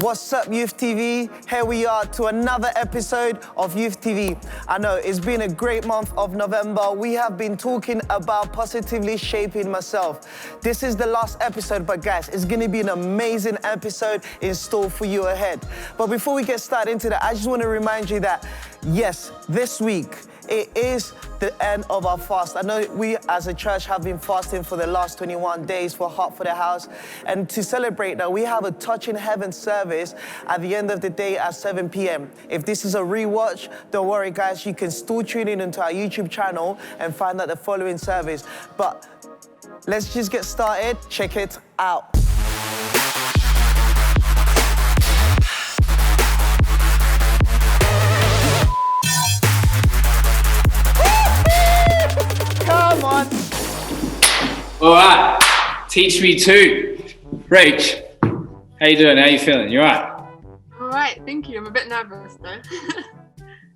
What's up, Youth TV? Here we are to another episode of Youth TV. I know it's been a great month of November. We have been talking about positively shaping myself. This is the last episode, but guys, it's gonna be an amazing episode in store for you ahead. But before we get started into that, I just want to remind you that, yes, this week, it is the end of our fast. I know we as a church have been fasting for the last 21 days for Heart for the House. And to celebrate that, we have a Touch in Heaven service at the end of the day at 7 p.m. If this is a rewatch, don't worry guys, you can still tune in into our YouTube channel and find out the following service. But let's just get started. Check it out. Come on. All right, teach me too. Rach, how you doing? How you feeling? You all right? All right, thank you. I'm a bit nervous though.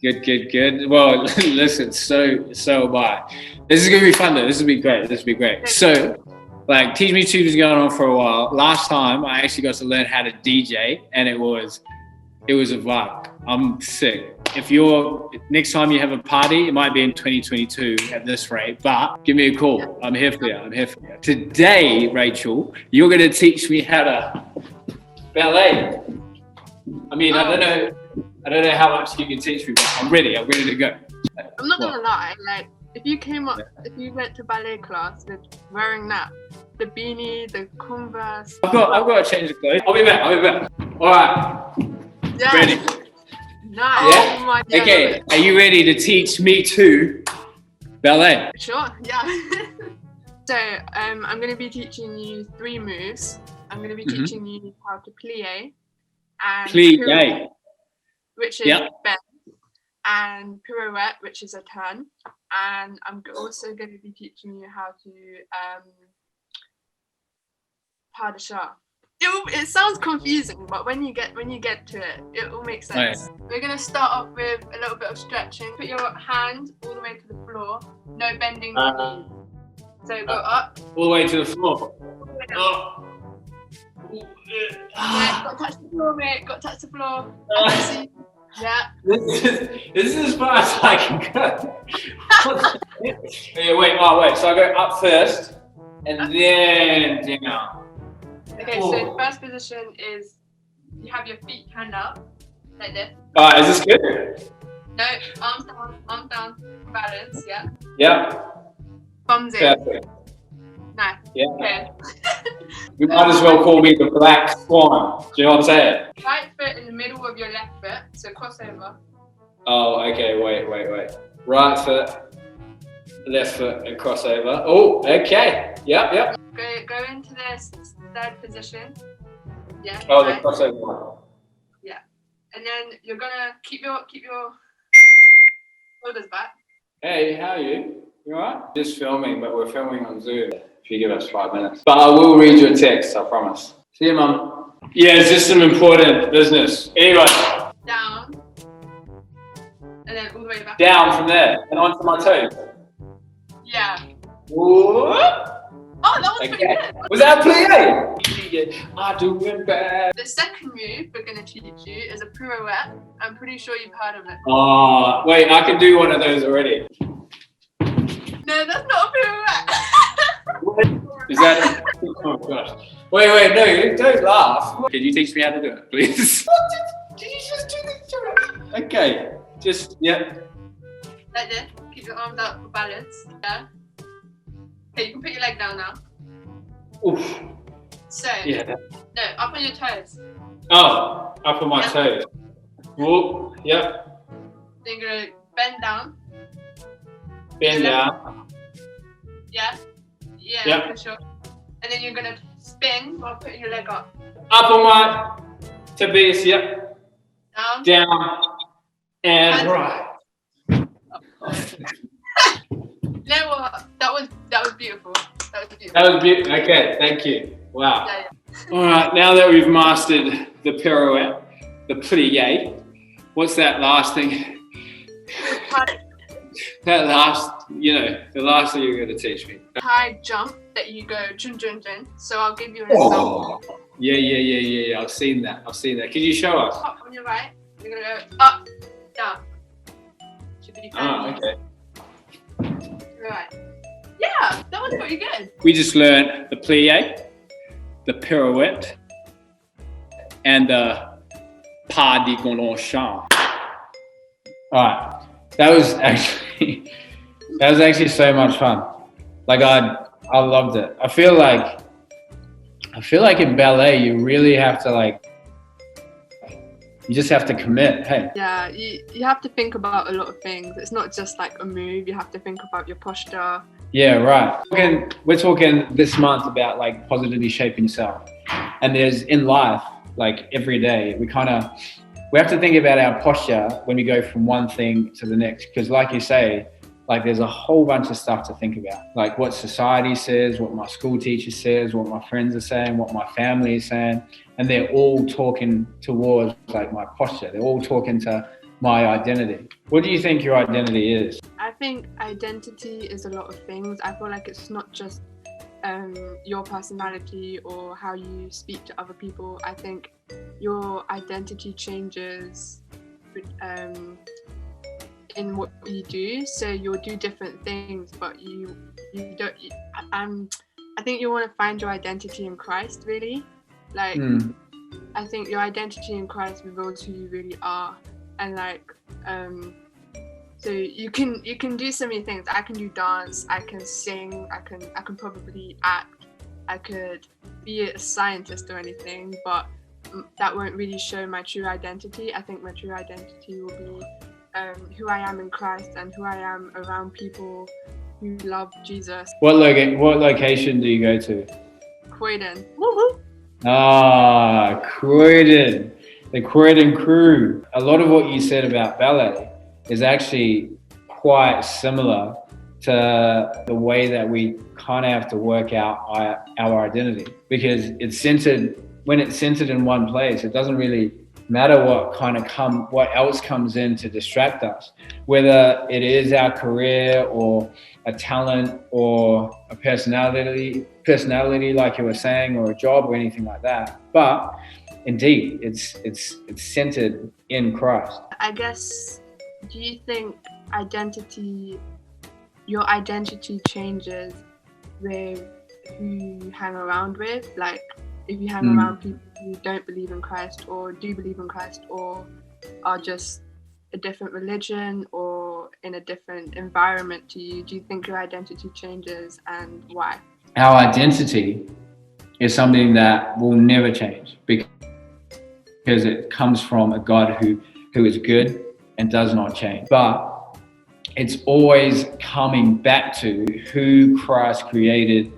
Good. Well, listen, so am I. This is gonna be fun though. This will be great. So, like, Teach Me Too was going on for a while. Last time, I actually got to learn how to DJ, and it was a vibe. I'm sick. Next time you have a party, it might be in 2022 at this rate, but give me a call. I'm here for you. Today, Rachel, you're going to teach me how to ballet. I mean, I don't know how much you can teach me, but I'm ready to go. I'm not gonna lie, like if you went to ballet class with wearing that, the beanie, the Converse. I've got to change the clothes. I'll be back. All right. Yeah. Ready? Nice. Yeah? Oh my God. Okay, are you ready to teach me too ballet? Sure, yeah. So I'm going to be teaching you 3 moves. I'm going to be teaching you how to plie and pirouette, which is bend, and pirouette, which is a turn. And I'm also going to be teaching you how to pas de chat. It sounds confusing, but when you get to it, it will make sense. Right. We're gonna start off with a little bit of stretching. Put your hand all the way to the floor. No bending the knees. So go up. All the way to the floor. Yeah, got to touch the floor, mate. Got to touch the floor. Yeah. This is as far as I can go. Wait. So I go up first, and then down. Okay, so the first position is you have your feet turned up, like this. Is this good? No, arms down, balance, yeah. Yeah. Thumbs in. Perfect. Nice. Yeah. Okay. You might as well call me the Black Swan. Do you know what I'm saying? Right foot in the middle of your left foot, so cross over. Oh, okay, wait. Right foot, left foot, and cross over. Oh, okay. Yep. Go into this third position. Yeah. Oh, the crossover one. Yeah. And then you're gonna keep your shoulders back. Hey, how are you? You alright? Just filming, but we're filming on Zoom. If you give us 5 minutes. But I will read your text, I promise. See you, Mum. Yeah, it's just some important business. Anyway. Down. And then all the way back. Down from there and onto my toes. Yeah. What? Oh, that was pretty good. Was that a plie? I'm doing bad. The second move we're going to teach you is a pirouette. I'm pretty sure you've heard of it. Oh, wait, I can do one of those already. No, that's not a pirouette. Is that? Oh gosh. Wait, no, don't laugh. Can you teach me how to do it, please? Did you just do this? Okay, Like this. Keep your arms up for balance. Yeah. Okay, you can put your leg down now. Oof. So, yeah. No, up on your toes. Oh, up on my toes. Whoop, yep. Then you're going to bend down. Bend down. Yeah, yep. For sure. And then you're going to spin while putting your leg up. Up on my base, yep. Down. And right. You know what? That was beautiful. Okay, thank you. Wow. Yeah. All right, now that we've mastered the pirouette, the plie, what's that last thing? The last thing you're going to teach me. High jump, that you go chun chun chun. So I'll give you an example. Yeah. I've seen that. Can you show us? Up on your right, you're gonna go up, down. Should be Okay. Right. Yeah, that was pretty good. We just learned the plie, the pirouette, and the pas de galopin. Alright, that was actually so much fun. Like I loved it. I feel like in ballet you really have to you just have to commit. Hey. Yeah, you have to think about a lot of things. It's not just like a move. You have to think about your posture. Yeah, right. We're talking this month about like positively shaping yourself. And there's in life, like every day, we have to think about our posture when we go from one thing to the next. Because like you say, like there's a whole bunch of stuff to think about. Like what society says, what my school teacher says, what my friends are saying, what my family is saying. And they're all talking towards like my posture. They're all talking to my identity. What do you think your identity is? I think identity is a lot of things. I feel like it's not just your personality or how you speak to other people. I think your identity changes in what you do. So you'll do different things, but you don't. I think you want to find your identity in Christ, really. Like, I think your identity in Christ reveals who you really are, and like, so you can do so many things. I can do dance, I can sing, I can probably act, I could be a scientist or anything, but that won't really show my true identity. I think my true identity will be who I am in Christ and who I am around people who love Jesus. What location do you go to? Croydon. Woo-hoo. Ah, Croydon, the Croydon crew. A lot of what you said about ballet is actually quite similar to the way that we kind of have to work out our identity, because when it's centered in one place, it doesn't really matter what else comes in to distract us, whether it is our career or a talent or a personality like you were saying, or a job or anything like that. But indeed, it's centered in Christ. I guess, do you think your identity changes with who you hang around with? Like, if you hang around people who don't believe in Christ or do believe in Christ or are just a different religion or in a different environment to you, do you think your identity changes, and why? Our identity is something that will never change because it comes from a God who is good and does not change. But it's always coming back to who Christ created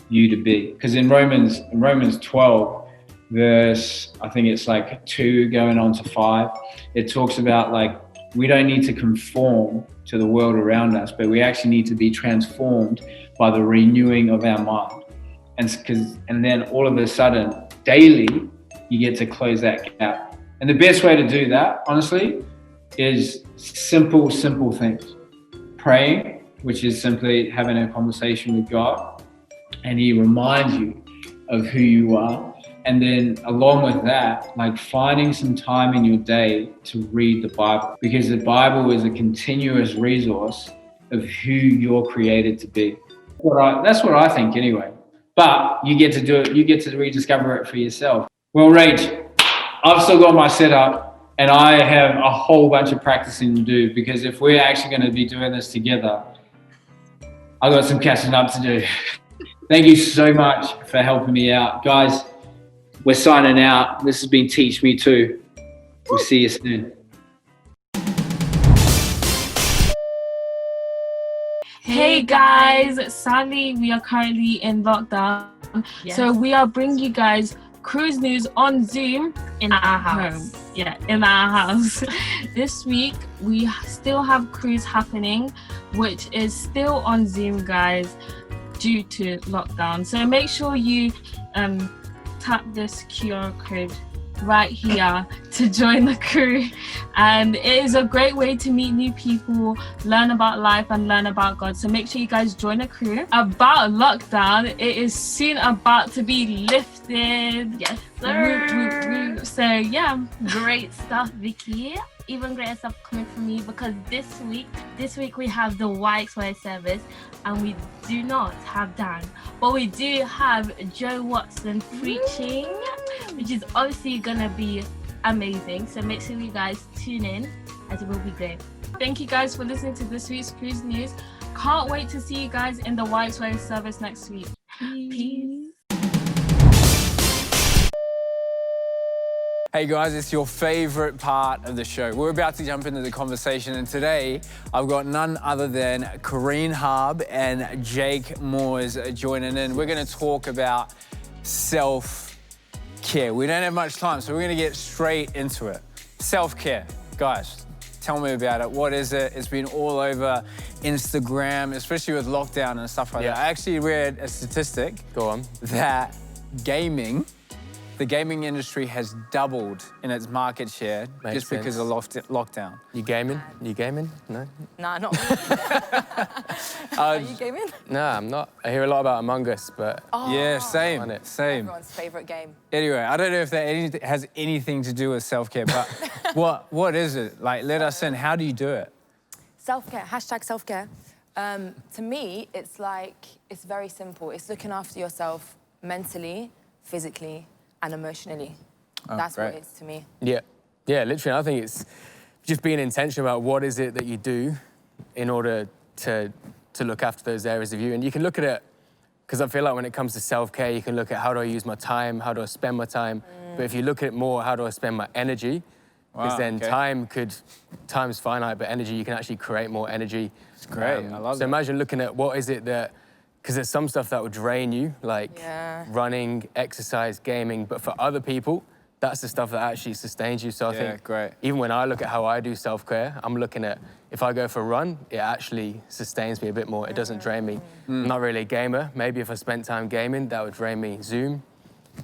you to be. Because in Romans 12, verse, I think it's like 2 going on to 5, it talks about like, we don't need to conform to the world around us, but we actually need to be transformed by the renewing of our mind. And then all of a sudden, daily, you get to close that gap. And the best way to do that, honestly, is simple things. Praying, which is simply having a conversation with God, and He reminds you of who you are. And then along with that, like finding some time in your day to read the Bible, because the Bible is a continuous resource of who you're created to be. That's what I think anyway. But you get to do it, you get to rediscover it for yourself. Well, Rach, I've still got my setup and I have a whole bunch of practicing to do, because if we're actually going to be doing this together, I've got some catching up to do. Thank you so much for helping me out. Guys, we're signing out. This has been Teach Me Too. We'll see you soon. Hey guys, sadly we are currently in lockdown, so we are bringing you guys cruise news on Zoom in our house. In our house. This week we still have cruise happening, which is still on Zoom, guys, due to lockdown. So make sure you tap this QR code right here to join the crew. And it is a great way to meet new people, learn about life and learn about God. So make sure you guys join the crew. About lockdown, it is soon about to be lifted. Yes, sir. So yeah, great stuff, Vicky. Even greater stuff coming from me, because this week we have the YXY service and we do not have Dan, but we do have Joe Watson preaching, which is obviously gonna be amazing. So make sure you guys tune in, as it will be great. Thank you guys for listening to this week's Cruise News. Can't wait to see you guys in the YXY service next week. Peace. Hey guys, it's your favorite part of the show. We're about to jump into the conversation, and today I've got none other than Corrine Harb and Jake Moores joining in. We're gonna talk about self-care. We don't have much time, so we're gonna get straight into it. Self-care, guys, tell me about it. What is it? It's been all over Instagram, especially with lockdown and stuff like that. I actually read a statistic. Go on. That the gaming industry has doubled in its market share just because of lockdown. You gaming? You gaming? No? Nah, not really. Are you gaming? No, I'm not. I hear a lot about Among Us, but... Yeah, same. Everyone's favourite game. Anyway, I don't know if that has anything to do with self-care, but what is it? Like, let us in. How do you do it? Self-care, hashtag self-care. To me, it's very simple. It's looking after yourself mentally, physically, and emotionally. That's great. what it is to me. Yeah, literally, I think it's just being intentional about what is it that you do in order to look after those areas of you. And you can look at it, because I feel like when it comes to self-care, you can look at how do I use my time, how do I spend my time. But if you look at it more, how do I spend my energy? Because then time's finite, but energy, you can actually create more energy. It's great, I love So that. imagine looking at what is it that, because there's some stuff that will drain you, like running, exercise, gaming, but for other people, that's the stuff that actually sustains you. So I think even when I look at how I do self-care, I'm looking at, if I go for a run, it actually sustains me a bit more. It doesn't drain me. I'm not really a gamer. Maybe if I spent time gaming, that would drain me. Zoom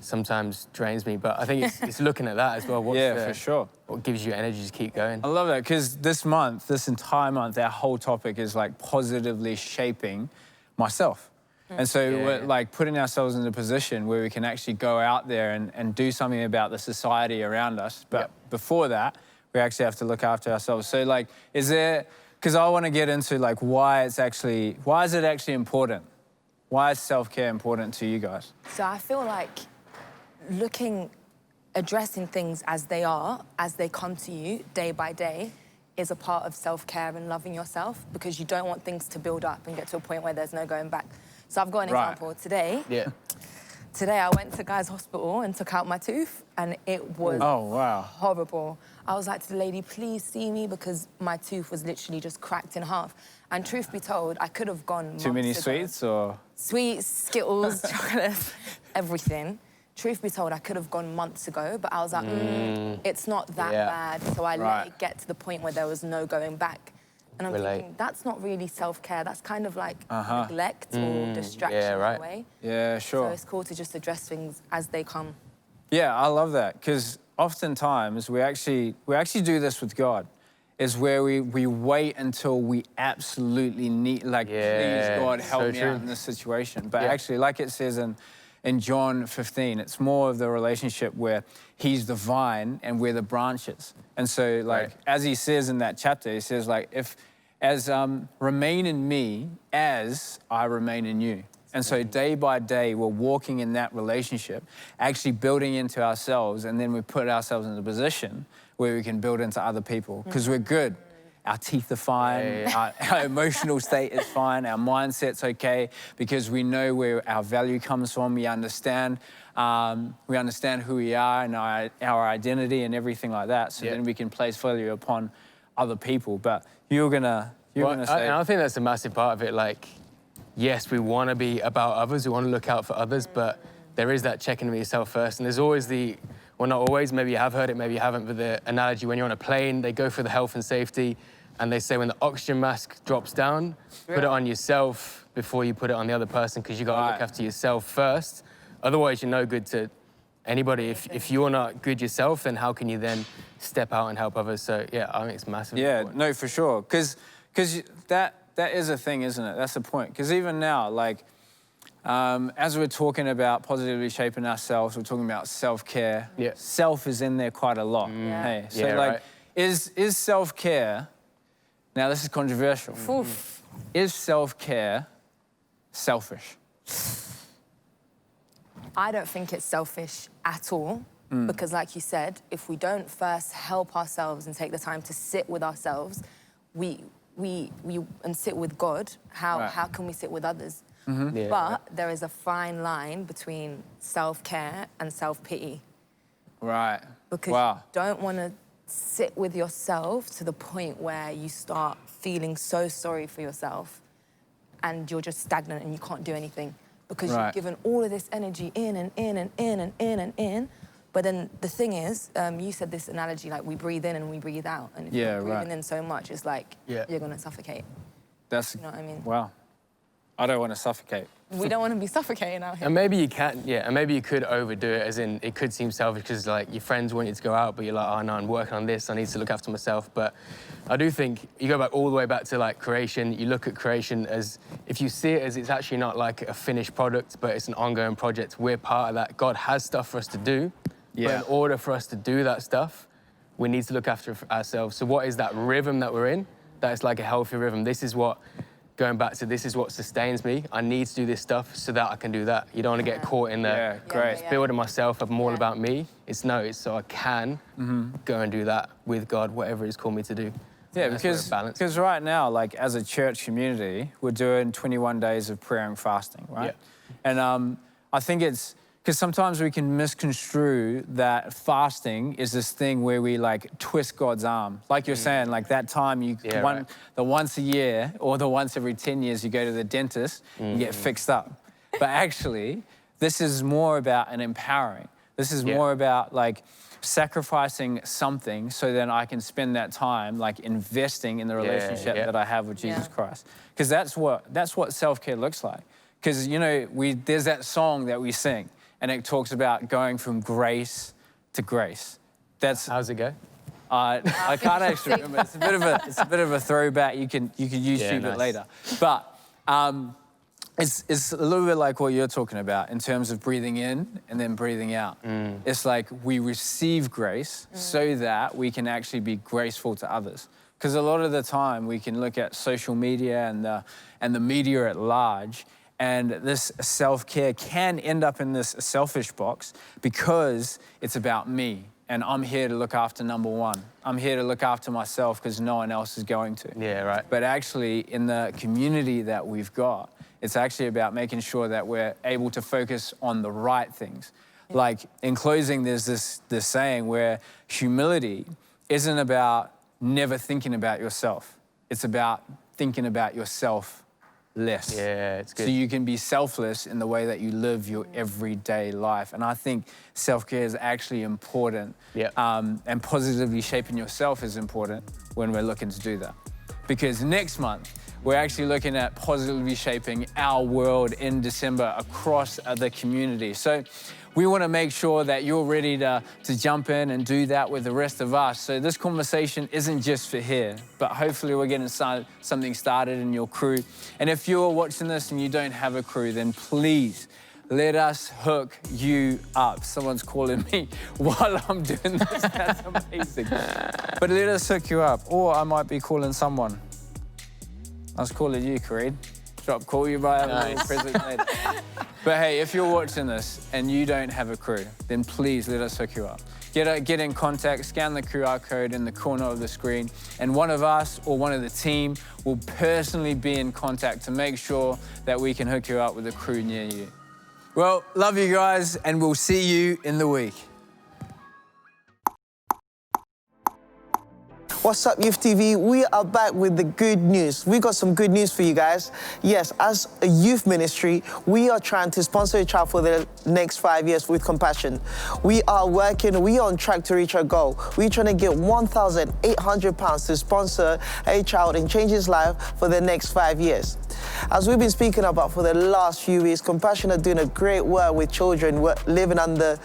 sometimes drains me, but I think it's looking at that as well. For sure. What gives you energy to keep going? I love that, because this entire month, our whole topic is like positively shaping myself. And so we're like putting ourselves in a position where we can actually go out there and do something about the society around us. But before that, we actually have to look after ourselves. So like, because I want to get into like why is it actually important? Why is self-care important to you guys? So I feel like addressing things as they are, as they come to you day by day, is a part of self-care and loving yourself, because you don't want things to build up and get to a point where there's no going back. So I've got an example. Today I went to Guy's Hospital and took out my tooth, and it was horrible. I was like to the lady, please see me, because my tooth was literally just cracked in half. And truth be told, I could have gone Too many months sweets ago. or? Sweets, Skittles, chocolates, everything. Truth be told, I could have gone months ago, but I was like, it's not that bad. So I let it get to the point where there was no going back. And I'm thinking, that's not really self-care. That's kind of like neglect or distraction in a way. Yeah, sure. So it's cool to just address things as they come. Yeah, I love that, because oftentimes we actually do this with God, is where we wait until we absolutely need, like, please God, help me out in this situation. But actually, like it says in John 15, it's more of the relationship where he's the vine and we're the branches. And so, like, as he says in that chapter, he says, like, remain in me as I remain in you. And so day by day, we're walking in that relationship, actually building into ourselves, and then we put ourselves in a position where we can build into other people, because we're good. Our teeth are fine, our emotional state is fine, our mindset's okay, because we know where our value comes from, we understand who we are and our identity and everything like that, so then we can place value upon other people. But you're gonna say... And I think that's a massive part of it, like, yes, we want to be about others, we want to look out for others, but there is that checking with yourself first, and there's always well, not always, maybe you have heard it, maybe you haven't, but the analogy when you're on a plane, they go for the health and safety, and they say when the oxygen mask drops down, put it on yourself before you put it on the other person, because you got to look after yourself first. Otherwise, you're no good to anybody. If you're not good yourself, then how can you then step out and help others? So yeah, I think it's massive. Yeah, important. no, for sure. Because that is a thing, isn't it? That's the point. Because even now, like, as we're talking about positively shaping ourselves, we're talking about self-care. Yeah. Self is in there quite a lot. Hey, so Yeah, like, right. is self-care, now this is controversial. Oof. Is self-care selfish? I don't think it's selfish at all, because like you said, if we don't first help ourselves and take the time to sit with ourselves, and sit with God, how can we sit with others? Yeah, But there is a fine line between self-care and self-pity. Right. Because you don't want to sit with yourself to the point where you start feeling so sorry for yourself and you're just stagnant and you can't do anything because you've given all of this energy in and in and in and in and in. But then the thing is, you said this analogy, like we breathe in and we breathe out. And if you're breathing in so much, it's like you're going to suffocate. You know what I mean? Wow. I don't want to suffocate. We don't want to be suffocating out here. And maybe you can, and maybe you could overdo it, as in it could seem selfish because like your friends want you to go out, but you're like, oh no, I'm working on this, I need to look after myself. But I do think you go back all the way back to like creation. You look at creation as, if you see it as it's actually not like a finished product, but it's an ongoing project. We're part of that. God has stuff for us to do, but in order for us to do that stuff, we need to look after ourselves. So what is that rhythm that we're in? That is like a healthy rhythm. This is what, going back to this is what sustains me. I need to do this stuff so that I can do that. You don't want to get caught in the building myself, I'm all about me. It's so I can go and do that with God, whatever He's called me to do. Yeah, because right now, like as a church community, we're doing 21 days of prayer and fasting, right? Yeah. And I think it's, because sometimes we can misconstrue that fasting is this thing where we like twist God's arm. Like you're saying, like that time the once a year or the once every 10 years you go to the dentist, you get fixed up. But actually, this is more about an empowering. This is more about like sacrificing something so then I can spend that time like investing in the relationship that I have with Jesus Christ. Because that's what self-care looks like. Because, you know, there's that song that we sing, and it talks about going from grace to grace. How's it go? I can't actually remember. It's a bit of a throwback. You can YouTube it later. But it's a little bit like what you're talking about in terms of breathing in and then breathing out. It's like we receive grace so that we can actually be graceful to others. Because a lot of the time we can look at social media and the media at large, and this self-care can end up in this selfish box because it's about me. And I'm here to look after number one. I'm here to look after myself because no one else is going to. Yeah, right. But actually, in the community that we've got, it's actually about making sure that we're able to focus on the right things. Like, in closing, there's this saying where humility isn't about never thinking about yourself. It's about thinking about yourself less. Yeah, it's good. So you can be selfless in the way that you live your everyday life. And I think self-care is actually important. Yeah. And positively shaping yourself is important when we're looking to do that. Because next month, we're actually looking at positively shaping our world in December across the community. So we want to make sure that you're ready to jump in and do that with the rest of us. So this conversation isn't just for here, but hopefully we're getting something started in your crew. And if you're watching this and you don't have a crew, then please let us hook you up. Someone's calling me while I'm doing this. That's amazing. But let us hook you up. Or I might be calling someone. I was calling you, Kareed. Call you by a present later. But hey, if you're watching this and you don't have a crew, then please let us hook you up. Get in contact, scan the QR code in the corner of the screen, and one of us or one of the team will personally be in contact to make sure that we can hook you up with a crew near you. Well, love you guys, and we'll see you in the week. What's up, Youth TV? We are back with the good news. We got some good news for you guys. Yes, as a youth ministry, we are trying to sponsor a child for the next 5 years with Compassion. We are on track to reach our goal. We're trying to get £1,800 to sponsor a child and change his life for the next 5 years. As we've been speaking about for the last few weeks, Compassion are doing a great work with children living under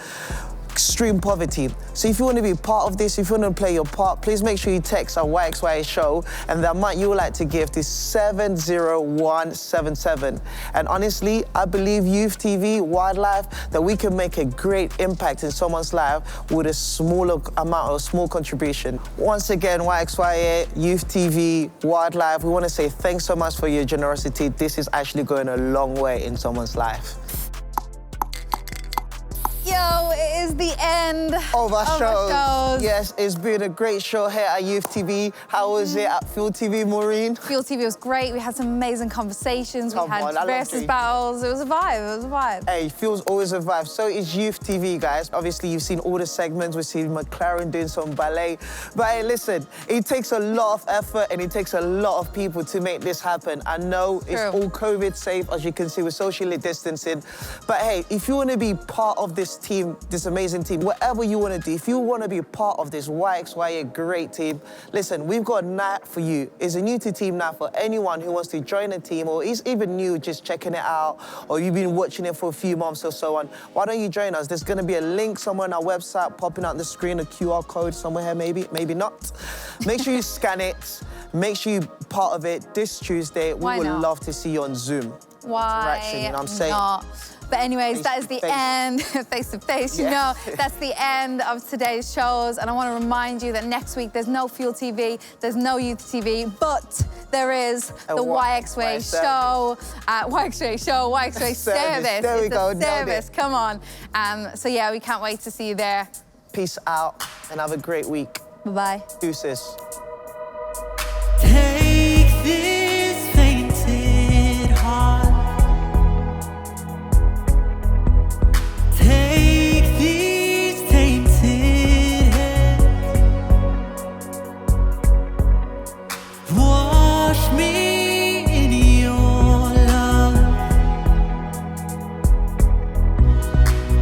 extreme poverty. So if you want to be part of this, if you want to play your part, please make sure you text our YXY show and the amount you would like to give to 70177. And honestly, I believe Youth TV, Wildlife, that we can make a great impact in someone's life with a smaller amount or small contribution. Once again, YXY, Youth TV, Wildlife, we want to say thanks so much for your generosity. This is actually going a long way in someone's life. Yo, it is the end of our shows. Yes, it's been a great show here at Youth TV. How was it at Fuel TV, Maureen? Fuel TV was great. We had some amazing conversations. We had versus battles. It was a vibe. It was a vibe. Hey, Fuel's always a vibe. So is Youth TV, guys. Obviously, you've seen all the segments. We've seen McLaren doing some ballet. But hey, listen, it takes a lot of effort and it takes a lot of people to make this happen. I know it's all COVID safe, as you can see, we're socially distancing. But hey, if you want to be part of this team, this amazing team, whatever you want to do, if you want to be a part of this YXY great team, listen, we've got a night for you. It's a new to team night for anyone who wants to join a team or is even new, just checking it out, or you've been watching it for a few months or so on. Why don't you join us? There's going to be a link somewhere on our website popping out the screen, a QR code somewhere here, maybe not. Make sure you scan it. Make sure you're part of it this Tuesday. We would love to see you on Zoom. Why you know what I'm saying? not? But anyways, that is the end, face to face, you know, that's the end of today's shows. And I want to remind you that next week there's no Fuel TV, there's no Youth TV, but there is the YXY show, YXY service. There we go, service, come on. So yeah, we can't wait to see you there. Peace out and have a great week. Bye-bye. Deuces. Take this fainted heart. Take these tainted hands. Wash me in your love.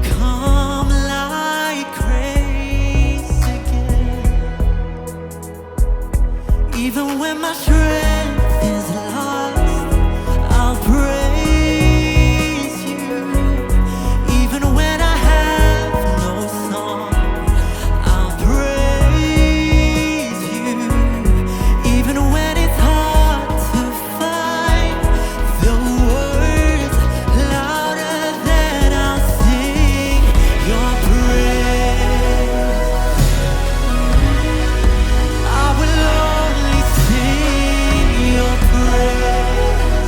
Come like grace again. Even when my strength is lost, I'll praise you. Even when I have no song, I'll praise you. Even when it's hard to find the words louder than I'll sing your praise. I will only sing your praise.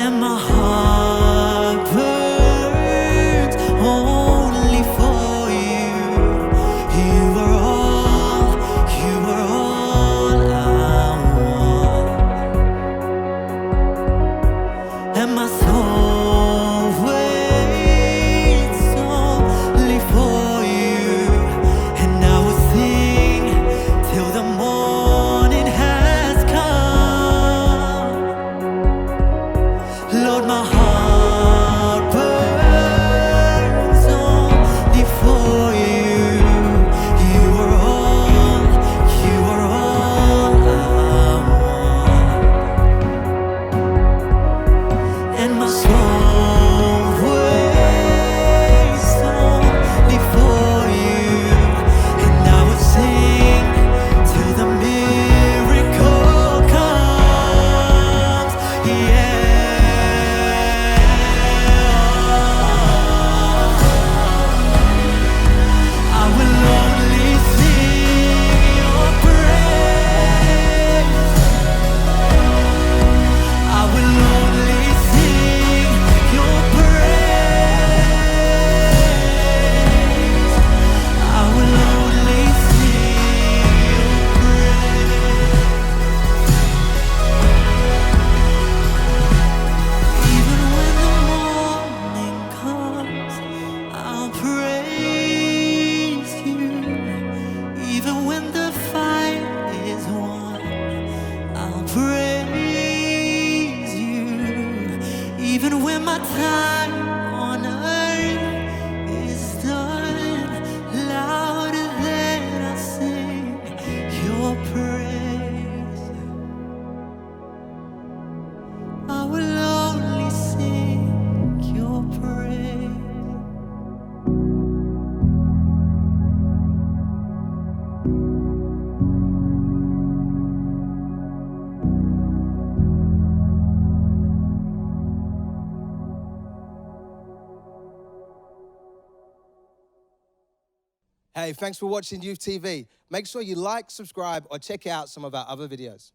And my heart burns only for you. You are all I want. And my soul waits only for you. And I will sing till the morning has come. Lord, my heart burns only for you. You are all I want. And my soul waits only for you. And I will sing till the miracle comes. Yeah. And when my time on earth is done, louder than I'll sing your praise. I will only sing your praise. Hey, thanks for watching Youth TV. Make sure you like, subscribe, or check out some of our other videos.